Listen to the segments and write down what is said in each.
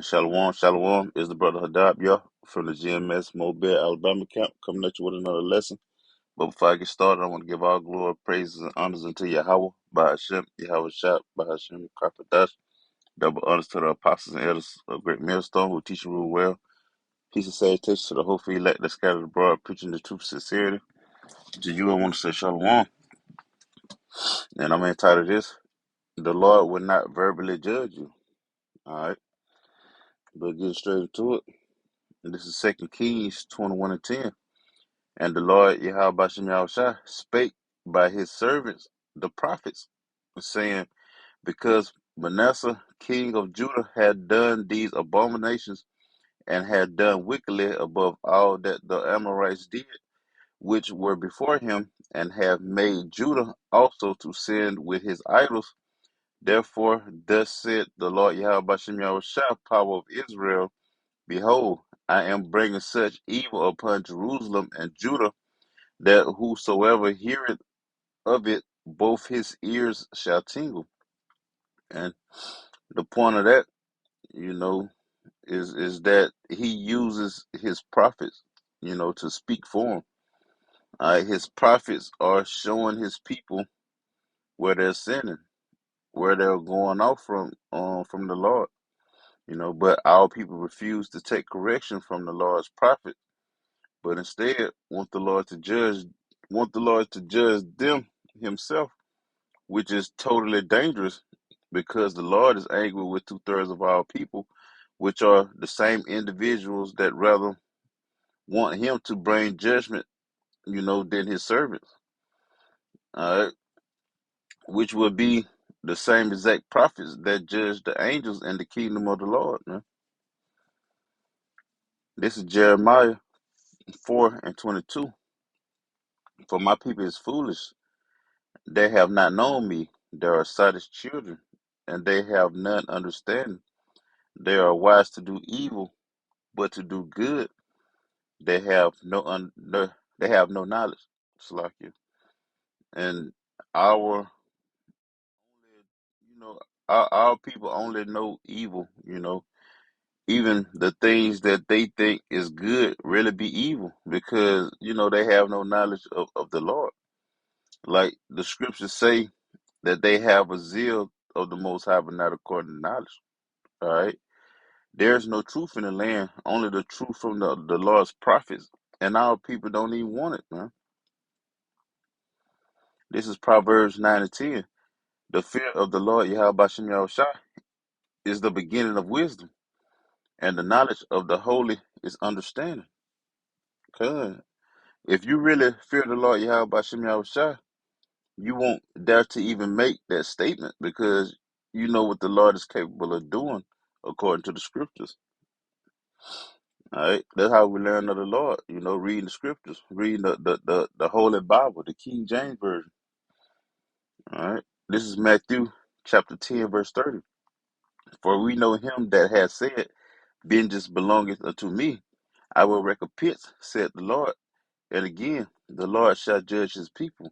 Shalom, Shalom is the brother Hadab, y'all, from the GMS Mobile, Alabama camp, coming at you with another lesson. But before I get started, I want to give all glory, praises, and honors unto Yahweh, by Hashem, Yahweh Shah, by Hashem, Karpadash. Double honors to the apostles and elders of Great Millstone who teach and rule well. Peace and salutation to the hopefully elect that scattered abroad, preaching the truth, sincerity. To you, I want to say Shalom, and I'm entitled this: The Lord will not verbally judge you. All right, but getting straight into it. And this is 2 Kings 21:10. And the Lord Yahweh Bashem Yahushua spake by his servants, the prophets, saying, because Manasseh, king of Judah, had done these abominations and had done wickedly above all that the Amorites did, which were before him, and have made Judah also to sin with his idols. Therefore, thus said the Lord Yahweh Bashem Yahushua, power of Israel, behold, I am bringing such evil upon Jerusalem and Judah, that whosoever heareth of it, both his ears shall tingle. And the point of that, you know, is that he uses his prophets, to speak for him. His prophets are showing his people where they're sinning, where they're going off from the Lord. But our people refuse to take correction from the Lord's prophet, but instead want the Lord to judge them himself, which is totally dangerous because the Lord is angry with two-thirds of our people, which are the same individuals that rather want him to bring judgment, than his servants. All right, which would be the same exact prophets that judge the angels in the kingdom of the Lord. Man. This is Jeremiah 4:22. For my people is foolish, they have not known me. They are as children, and they have none understanding. They are wise to do evil, but to do good they have they have no knowledge. Salakia. And our you know our people only know evil. Even the things that they think is good really be evil because they have no knowledge of the Lord. Like the scriptures say that they have a zeal of the Most High, but not according to knowledge. All right. There's no truth in the land, only the truth from the Lord's prophets. And our people don't even want it, man. This is Proverbs 9:10. The fear of the Lord Yahweh Bashem Yahushua is the beginning of wisdom, and the knowledge of the holy is understanding. Okay. If you really fear the Lord Yahweh Bashem Yahushua, you won't dare to even make that statement because you know what the Lord is capable of doing according to the scriptures. All right, that's how we learn of the Lord. Reading the scriptures, reading the Holy Bible, the King James version. All right, this is Matthew chapter 10, verse 30. For we know him that has said, vengeance belongeth unto me, I will recompense, said the Lord. And again, the Lord shall judge his people.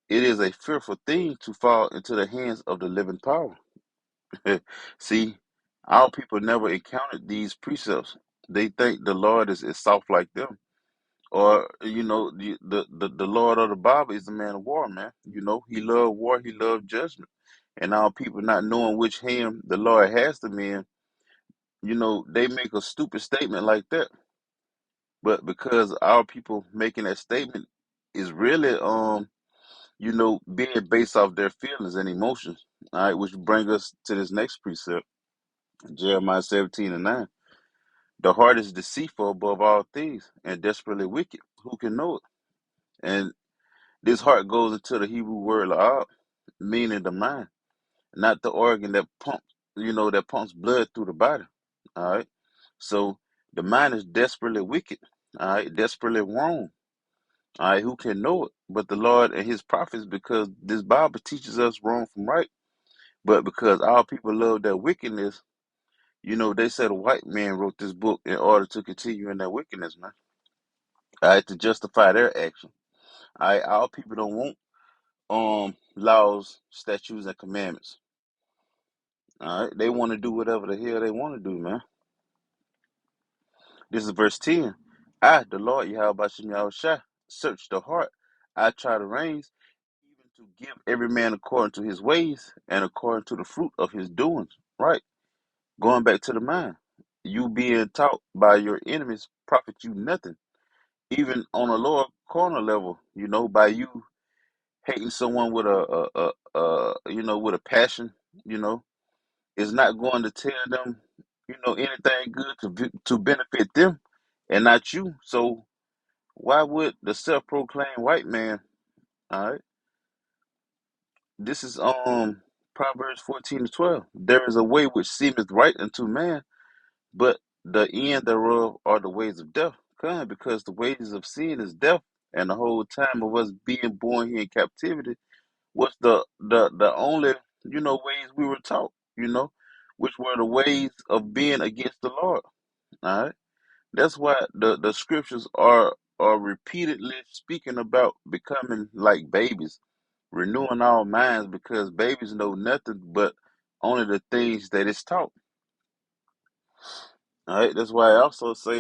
It is a fearful thing to fall into the hands of the living power. See, our people never encountered these precepts. They think the Lord is soft like them. Or, the Lord of the Bible is the man of war, man. He loved war, he loved judgment. And our people not knowing which hand the Lord has them in, they make a stupid statement like that. But because our people making that statement is really being based off their feelings and emotions. All right, which bring us to this next precept, Jeremiah 17:9. The heart is deceitful above all things and desperately wicked. Who can know it? And this heart goes into the Hebrew word la'ab, meaning the mind, not the organ that pumps blood through the body. All right. So the mind is desperately wicked. All right, desperately wrong. All right, who can know it? But the Lord and his prophets, because this Bible teaches us wrong from right. But because our people love their wickedness, they said a white man wrote this book in order to continue in their wickedness, man. All right, to justify their action. All right, our people don't want laws, statutes, and commandments. All right, they want to do whatever the hell they want to do, man. This is verse 10. I, the Lord Yahweh Shem Yahushua, search the heart. I try the reins, even to give every man according to his ways and according to the fruit of his doings. Right? Going back to the mind. You being taught by your enemies profit you nothing. Even on a lower corner level, by you hating someone with with a passion, you know, is not going to tell them, anything good to benefit them and not you. So why would the self-proclaimed white man, all right, this is Proverbs 14:12. There is a way which seemeth right unto man, but the end thereof are the ways of death. Come, because the wages of sin is death, and the whole time of us being born here in captivity was the only ways we were taught, which were the ways of being against the Lord. All right. That's why the scriptures are repeatedly speaking about becoming like babies, renewing our minds, because babies know nothing but only the things that is taught. All right, that's why I also say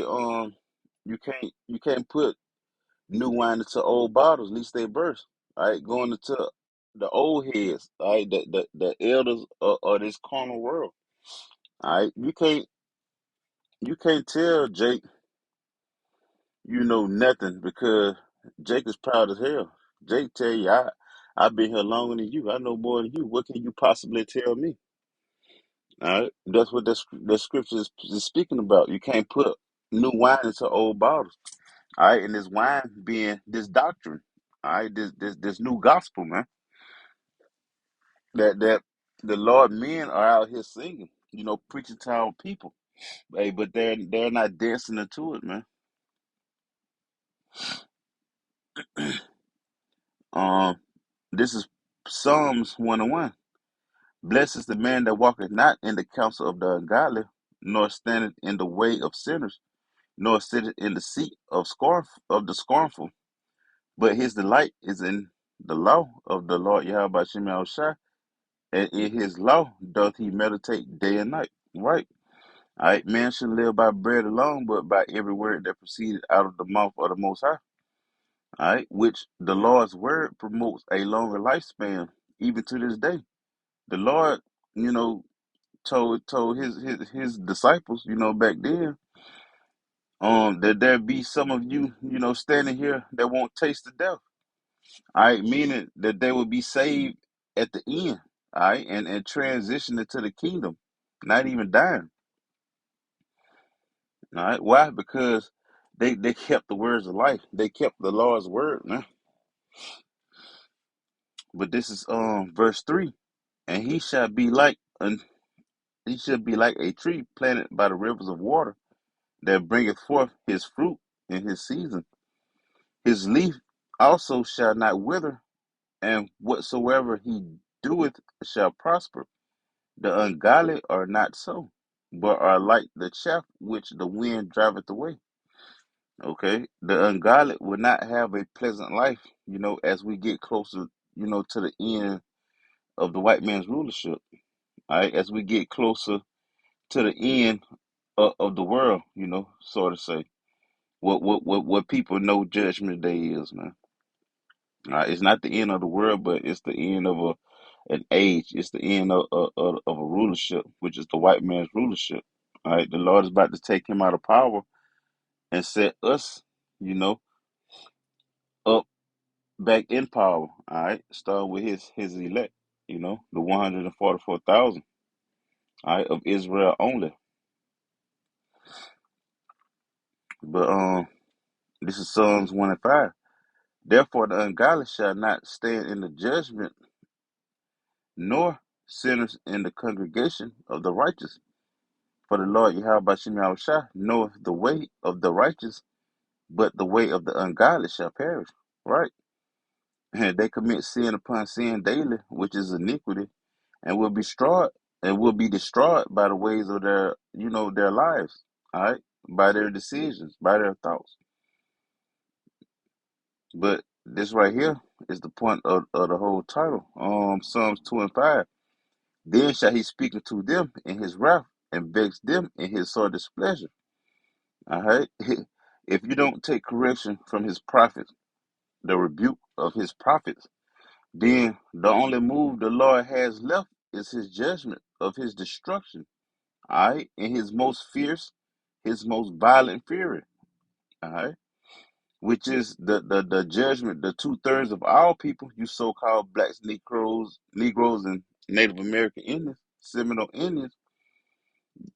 you can't put new wine into old bottles, at least they burst. All right, going into the old heads, all right, the elders of this carnal world. All right, you can't tell Jake you know nothing, because Jake is proud as hell. Jake tell you, I've been here longer than you. I know more than you. What can you possibly tell me? All right, that's what the scripture is speaking about. You can't put new wine into old bottles. All right, and this wine being this doctrine. All right, this new gospel, man. That the Lord men are out here singing, preaching to our people. Hey, but they're not dancing into it, man. Um, this is Psalms 101. Blessed is the man that walketh not in the counsel of the ungodly, nor standeth in the way of sinners, nor sitteth in the seat of the scornful. But his delight is in the law of the Lord Yahweh Shem Shai, and in his law doth he meditate day and night. Right. All right. Man shouldn't live by bread alone, but by every word that proceeded out of the mouth of the Most High. All right. Which the Lord's word promotes a longer lifespan, even to this day. The Lord, you know, told his disciples, back then, that there be some of you, standing here that won't taste the death. All right, meaning that they will be saved at the end, all right, and transition into the kingdom, not even dying. All right, why? Because they kept the words of life. They kept the Lord's word, man. But this is verse 3. And he shall be like a tree planted by the rivers of water, that bringeth forth his fruit in his season. His leaf also shall not wither, and whatsoever he doeth shall prosper. The ungodly are not so, but are like the chaff which the wind driveth away. Okay, the ungodly will not have a pleasant life, as we get closer, to the end of the white man's rulership. All right, as we get closer to the end of the world, so to say. What people know Judgment Day is, man. It's not the end of the world, but it's the end of an age. It's the end of a rulership, which is the white man's rulership. All right, the Lord is about to take him out of power and set us, you know, up back in power. All right, starting with his elect, the 144,000, all right, of Israel only. But this is Psalms 1 and 5. Therefore, the ungodly shall not stand in the judgment, nor sinners in the congregation of the righteous. For the Lord Yahweh Shem Yahushua knoweth the way of the righteous, but the way of the ungodly shall perish. Right? And they commit sin upon sin daily, which is iniquity, and will be destroyed by the ways of their lives. All right, by their decisions, by their thoughts. But this right here is the point of the whole title. Psalms 2 and 5. Then shall he speak unto them in his wrath and vex them in his sore displeasure. All right. If you don't take correction from his prophets, the rebuke of his prophets, then the only move the Lord has left is his judgment of his destruction. All right. In his most fierce, his most violent fury. All right. Which is the judgment, the 2/3 of all people, you so-called blacks, Negroes, and Native American Indians, Seminole Indians.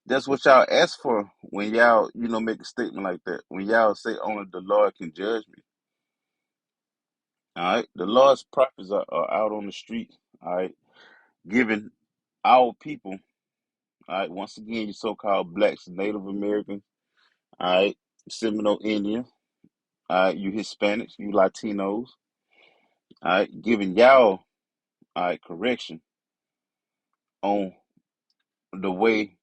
That's what y'all ask for when y'all, make a statement like that. When y'all say only the Lord can judge me. All right. The Lord's prophets are out on the street, all right, giving our people, all right, once again, you so-called blacks, Native Americans, all right, Seminole Indians, all right, you Hispanics, you Latinos, all right, giving y'all, all right, correction on the way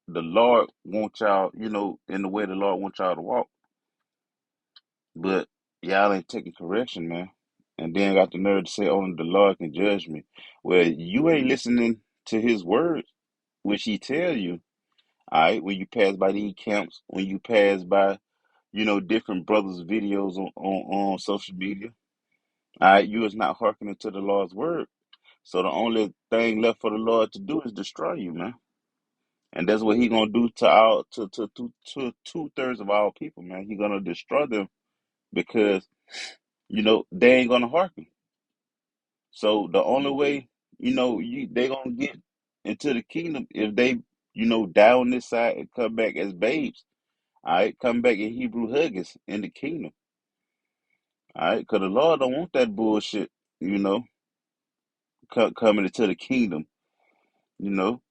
the Lord wants y'all, in the way the Lord wants y'all to walk. But y'all ain't taking correction, man. And then got the nerve to say only the Lord can judge me. Well, you ain't listening to his words, which he tell you, all right, when you pass by these camps, when you pass by, different brothers' videos on social media, all right, you is not hearkening to the Lord's word. So the only thing left for the Lord to do is destroy you, man. And that's what he gonna do to our to 2/3 of our people, man. He gonna destroy them because they ain't gonna hearken. So the only way they gonna get into the kingdom if they die on this side and come back as babes. All right, come back in Hebrew huggies in the kingdom. All right, because the Lord don't want that bullshit. You know, coming into the kingdom. You know.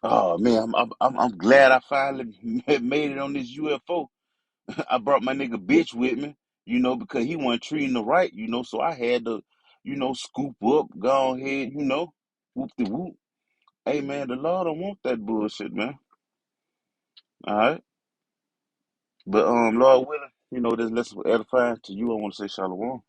Oh man, I'm glad I finally made it on this UFO. I brought my nigga bitch with me, because he wasn't treating the right, so I had to, scoop up, go ahead, whoop the whoop. Hey man, the Lord don't want that bullshit, man. All right. But Lord willing, this lesson was edifying to you. I want to say shalom.